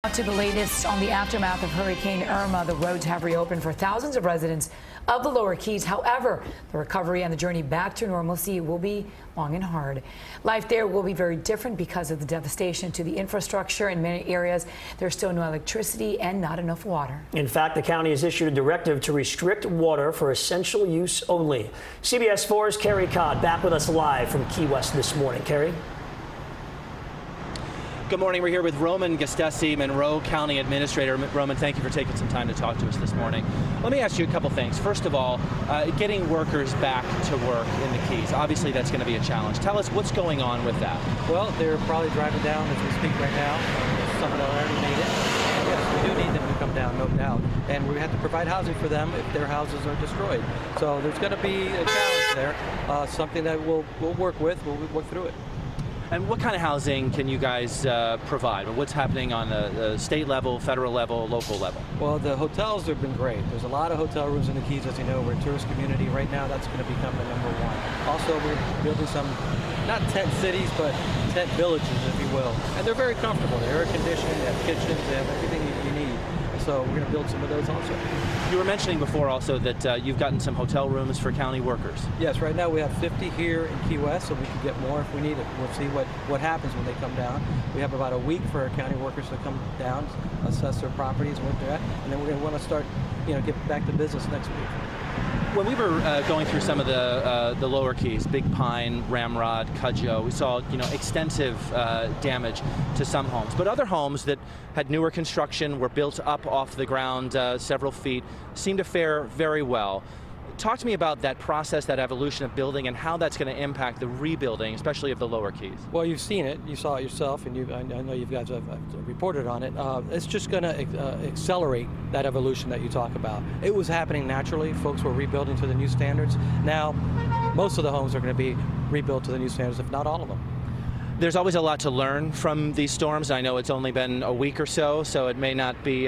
To the latest on the aftermath of Hurricane Irma, the roads have reopened for thousands of residents of the lower Keys. However, the recovery and the journey back to normalcy will be long and hard. Life there will be very different because of the devastation to the infrastructure. In many areas, there's still no electricity and not enough water. In fact, the county has issued a directive to restrict water for essential use only. CBS 4's Carey back with us live from Key West this morning. Carey? Good morning. We're here with Roman Gastesi, Monroe County Administrator. Roman, thank you for taking some time to talk to us this morning. Let me ask you a couple things. First of all, getting workers back to work in the Keys. Obviously, that's going to be a challenge. Tell us what's going on with that. Well, they're probably driving down as we speak right now. Some of them already made it. Yes, we do need them to come down, no doubt. And we have to provide housing for them if their houses are destroyed. So there's going to be a challenge there, something that we'll work with. We'll work through it. And what kind of housing can you guys provide? What's happening on the state level, federal level, local level? Well, the hotels have been great. There's a lot of hotel rooms in the Keys, as you know. We're a tourist community right now. That's going to become the #1. Also, we're building some, not tent cities, but tent villages, if you will. And they're very comfortable. They're air conditioned, they have kitchens, they have everything you need. So we're going to build some of those also. You were mentioning before also that you've gotten some hotel rooms for county workers. Yes, right now we have 50 here in Key West, so we can get more if we need it. We'll see what happens when they come down. We have about a week for our county workers to come down, assess their properties, what they're at, and then we're going to want to start, get back to business next week. When we were going through some of the lower Keys, Big Pine, Ramrod, Cudjoe, we saw extensive damage to some homes, but other homes that had newer construction, were built up off the ground several feet, seemed to fare very well. Talk to me about that process, that evolution of building, and how that's going to impact the rebuilding, especially of the lower Keys. Well, you've seen it. You saw it yourself, and I know you guys have reported on it. It's just going to accelerate that evolution that you talk about. It was happening naturally. Folks were rebuilding to the new standards. Now, most of the homes are going to be rebuilt to the new standards, if not all of them. There's always a lot to learn from these storms. I know it's only been a week or so it may not be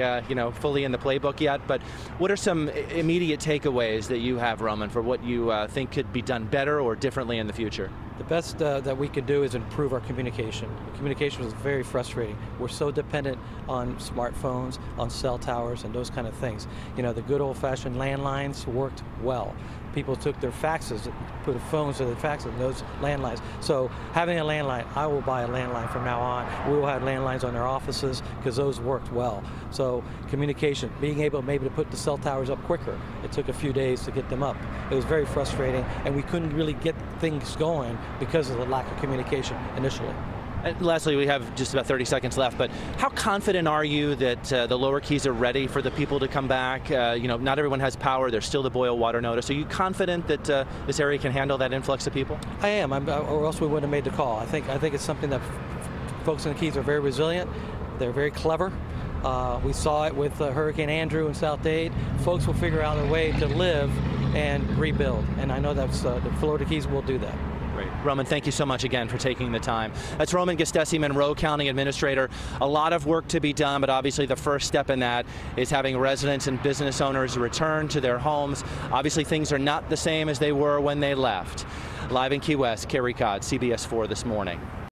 fully in the playbook yet, but what are some immediate takeaways that you have, Roman, for what you think could be done better or differently in the future? The best that we can do is improve our communication. Communication is very frustrating. We're so dependent on smartphones, on cell towers, and those kind of things. The good old-fashioned landlines worked well. People took their faxes, put phones to the faxes, and those landlines. So having a landline, I will buy a landline from now on. We will have landlines on our offices because those worked well. So communication, being able maybe to put the cell towers up quicker. It took a few days to get them up. It was very frustrating, and we couldn't really get things going because of the lack of communication initially. And lastly, we have just about 30 seconds left, but how confident are you that the lower Keys are ready for the people to come back? Not everyone has power. There's still the boil water notice. Are you confident that this area can handle that influx of people? I am, or else we wouldn't have made the call. I think it's something that folks in the Keys are very resilient. They're very clever. We saw it with Hurricane Andrew in South Dade. Folks will figure out a way to live and rebuild, and I know that the Florida Keys will do that. Great. Roman, thank you so much again for taking the time. That's Roman Gastesi, Monroe County Administrator. A lot of work to be done, but obviously the first step in that is having residents and business owners return to their homes. Obviously things are not the same as they were when they left. Live in Key West, Carey, CBS 4 this morning.